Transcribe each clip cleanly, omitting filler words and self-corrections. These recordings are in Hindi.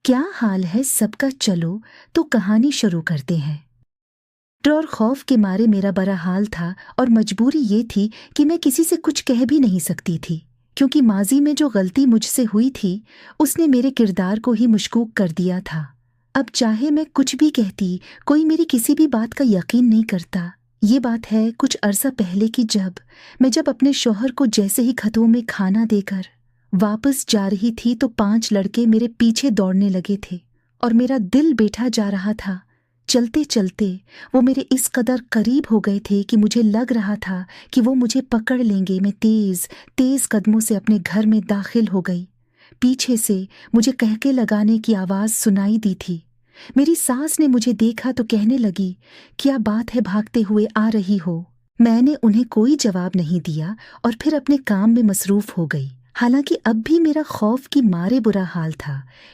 क्या हाल है सबका। चलो तो कहानी शुरू करते हैं। डर और खौफ के मारे मेरा बड़ा हाल था और मजबूरी ये थी कि मैं किसी से कुछ कह भी नहीं सकती थी, क्योंकि माजी में जो गलती मुझसे हुई थी उसने मेरे किरदार को ही मशकूक कर दिया था। अब चाहे मैं कुछ भी कहती, कोई मेरी किसी भी बात का यकीन नहीं करता। ये बात है कुछ अरसा पहले की, जब अपने शौहर को जैसे ही खतों में खाना देकर वापस जा रही थी तो 5 लड़के मेरे पीछे दौड़ने लगे थे और मेरा दिल बैठा जा रहा था। चलते चलते वो मेरे इस कदर करीब हो गए थे कि मुझे लग रहा था कि वो मुझे पकड़ लेंगे। मैं तेज तेज कदमों से अपने घर में दाखिल हो गई। पीछे से मुझे कहके लगाने की आवाज़ सुनाई दी थी। मेरी सास ने मुझे देखा तो कहने लगी, क्या बात है, भागते हुए आ रही हो। मैंने उन्हें कोई जवाब नहीं दिया और फिर अपने काम में मसरूफ हो गई। हालांकि अब भी मेरा खौफ की मारे बुरा हाल था।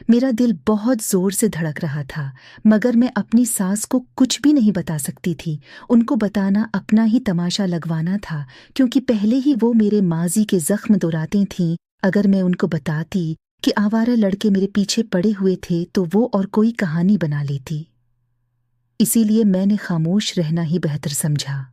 मेरा दिल बहुत जोर से धड़क रहा था, मगर मैं अपनी सास को कुछ भी नहीं बता सकती थी। उनको बताना अपना ही तमाशा लगवाना था, क्योंकि पहले ही वो मेरे माजी के जख्म दोहराती थीं। अगर मैं उनको बताती कि आवारा लड़के मेरे पीछे पड़े हुए थे तो वो और कोई कहानी बना लेती। इसीलिए मैंने खामोश रहना ही बेहतर समझा।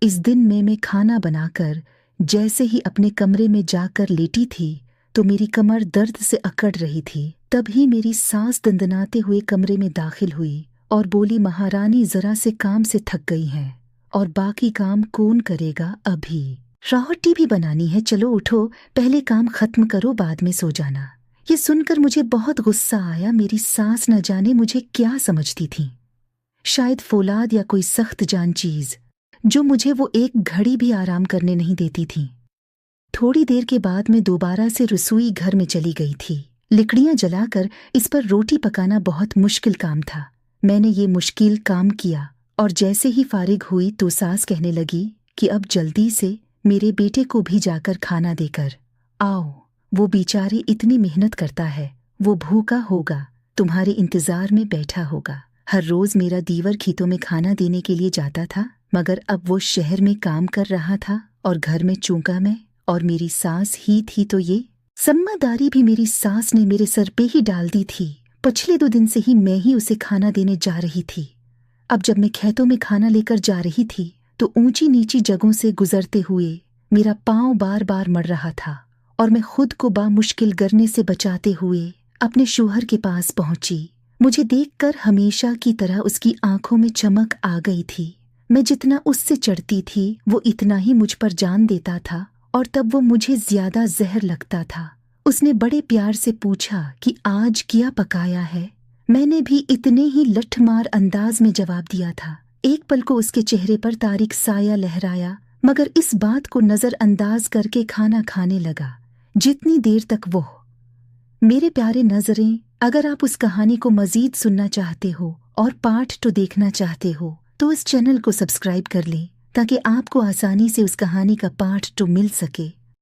इस दिन में मैं खाना बनाकर जैसे ही अपने कमरे में जाकर लेटी थी तो मेरी कमर दर्द से अकड़ रही थी। तभी मेरी सास दंदनाते हुए कमरे में दाखिल हुई और बोली, महारानी जरा से काम से थक गई हैं और बाकी काम कौन करेगा, अभी रोटी भी बनानी है। चलो उठो, पहले काम खत्म करो, बाद में सो जाना। ये सुनकर मुझे बहुत गुस्सा आया। मेरी सास न जाने मुझे क्या समझती थी, शायद फौलाद या कोई सख्त जान चीज, जो मुझे वो एक घड़ी भी आराम करने नहीं देती थी। थोड़ी देर के बाद मैं दोबारा से रसोई घर में चली गई थी। लकड़ियां जलाकर इस पर रोटी पकाना बहुत मुश्किल काम था। मैंने ये मुश्किल काम किया और जैसे ही फारिग हुई तो सास कहने लगी कि अब जल्दी से मेरे बेटे को भी जाकर खाना देकर आओ। वो बेचारी इतनी मेहनत करता है, वो भूखा होगा, तुम्हारे इंतजार में बैठा होगा। हर रोज मेरा दीवर खेतों में खाना देने के लिए जाता था, मगर अब वो शहर में काम कर रहा था और घर में चूंका मैं और मेरी सास ही थी, तो ये जिम्मेदारी भी मेरी सास ने मेरे सर पे ही डाल दी थी। पिछले 2 दिन से ही मैं ही उसे खाना देने जा रही थी। अब जब मैं खेतों में खाना लेकर जा रही थी तो ऊंची नीची जगहों से गुजरते हुए मेरा पांव बार बार मड़ रहा था और मैं खुद को बामुश्किल गिरने से बचाते हुए अपने शौहर के पास पहुंची। मुझे देखकर हमेशा की तरह उसकी आंखों में चमक आ गई थी। मैं जितना उससे चढ़ती थी वो इतना ही मुझ पर जान देता था और तब वो मुझे ज्यादा जहर लगता था। उसने बड़े प्यार से पूछा कि आज क्या पकाया है। मैंने भी इतने ही लठमार अंदाज में जवाब दिया था। एक पल को उसके चेहरे पर तारीक साया लहराया, मगर इस बात को नजरअंदाज करके खाना खाने लगा। जितनी देर तक वो मेरे प्यारे नजरें, अगर आप उस कहानी को मजीद सुनना चाहते हो और पार्ट 2 देखना चाहते हो तो इस चैनल को सब्सक्राइब कर लें, ताकि आपको आसानी से उस कहानी का पार्ट 2 मिल सके।